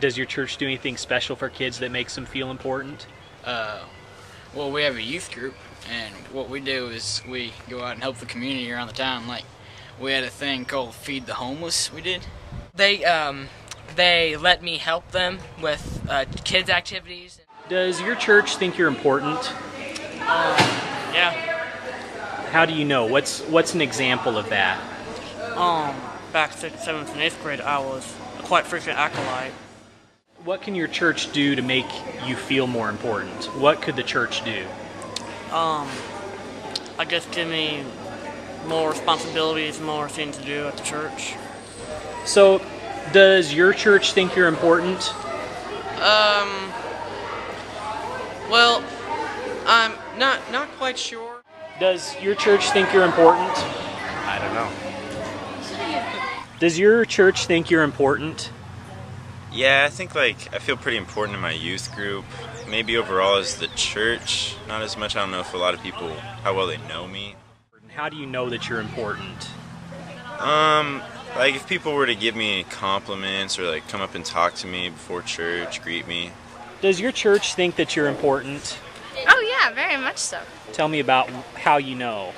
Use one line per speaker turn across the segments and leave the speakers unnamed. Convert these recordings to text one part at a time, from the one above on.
Does your church do anything special for kids that makes them feel important?
Well, we have a youth group, and what we do is we go out and help the community around the town. Like, we had a thing called Feed the Homeless we did.
They let me help them with kids' activities.
Does your church think you're important?
Yeah.
How do you know? What's an example of that?
Back 6th, 7th, and 8th grade, I was a quite frequent acolyte.
What can your church do to make you feel more important? What could the church do?
I guess give me more responsibilities, more things to do at the church.
So, does your church think you're important?
Well, I'm not quite sure.
Does your church think you're important?
I don't know.
Does your church think you're important?
Yeah, I think I feel pretty important in my youth group. Maybe overall as the church, not as much. I don't know if a lot of people, how well they know me.
How do you know that you're important?
Like if people were to give me compliments or come up and talk to me before church, greet me.
Does your church think that you're important?
Oh yeah, very much so.
Tell me about how you know.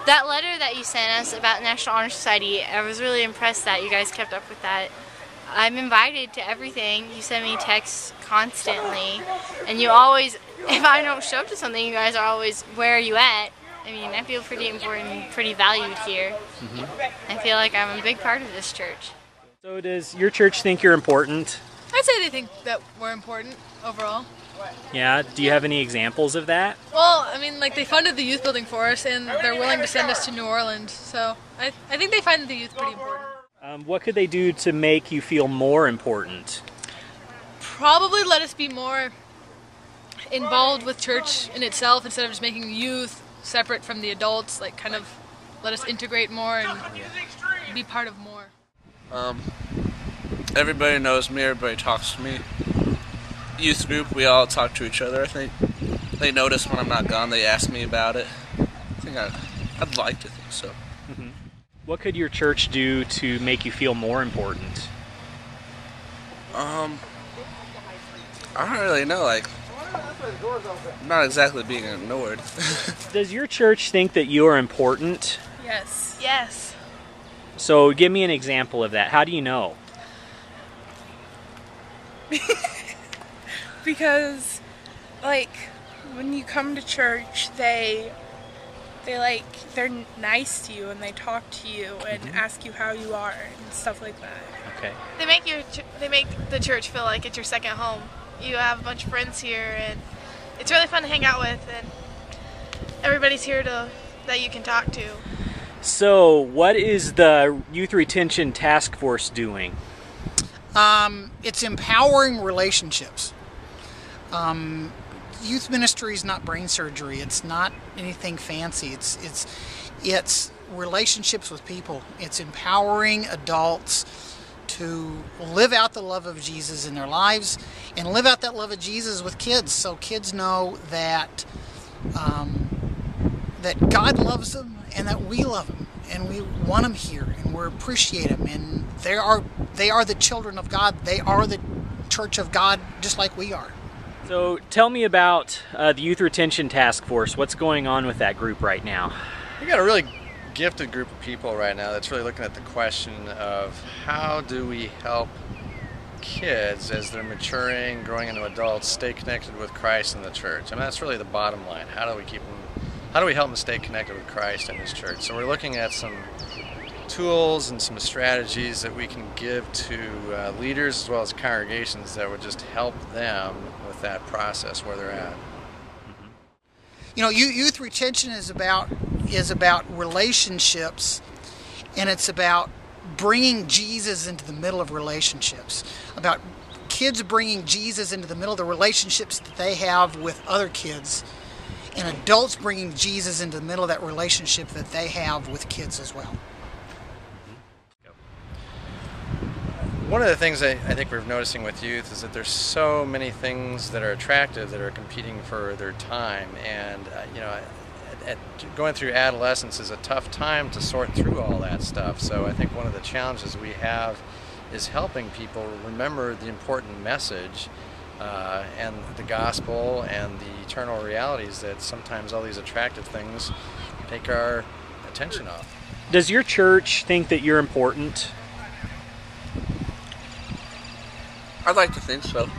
That letter that you sent us about National Honor Society, I was really impressed that you guys kept up with that. I'm invited to everything. You send me texts constantly, and you always, if I don't show up to something, you guys are always, where are you at? I mean, I feel pretty important, pretty valued here. I feel like I'm a big part of this church.
So does your church think you're important?
I'd say they think that we're important overall.
Yeah, do you have any examples of that?
Well, I mean, they funded the youth building for us, and they're willing to send us to New Orleans, so I think they find the youth pretty important.
What could they do to make you feel more important?
Probably let us be more involved with church in itself instead of just making youth separate from the adults, kind of let us integrate more and be part of more.
Everybody knows me, everybody talks to me. Youth group, we all talk to each other. I think they notice when I'm not gone, they ask me about it. I think I'd like to think so.
What could your church do to make you feel more important?
I don't really know, not exactly being ignored.
Does your church think that you are important?
Yes.
Yes.
So give me an example of that. How do you know?
Because, when you come to church, they're nice to you and they talk to you and ask you how you are and stuff like that.
Okay.
They make the church feel like it's your second home. You have a bunch of friends here, and it's really fun to hang out with, and everybody's here that you can talk to.
So, what is the Youth Retention Task Force doing?
It's empowering relationships. Youth ministry is not brain surgery. It's not anything fancy. It's relationships with people. It's empowering adults to live out the love of Jesus in their lives and live out that love of Jesus with kids, so kids know that that God loves them and that we love them and we want them here and we appreciate them, and they are the children of God. They are the church of God just like we are.
So tell me about the Youth Retention Task Force. What's going on with that group right now?
We got a really gifted group of people right now that's really looking at the question of how do we help kids as they're maturing, growing into adults, stay connected with Christ and the church. I mean, that's really the bottom line. How do we help them stay connected with Christ and His church? So we're looking at some tools and some strategies that we can give to leaders as well as congregations that would just help them with that process where they're at.
Youth retention is about relationships, and it's about bringing Jesus into the middle of relationships, about kids bringing Jesus into the middle of the relationships that they have with other kids, and adults bringing Jesus into the middle of that relationship that they have with kids as well.
One of the things I think we're noticing with youth is that there's so many things that are attractive that are competing for their time, and going through adolescence is a tough time to sort through all that stuff. So I think one of the challenges we have is helping people remember the important message and the gospel and the eternal realities that sometimes all these attractive things take our attention off.
Does your church think that you're important?
I'd like to think so.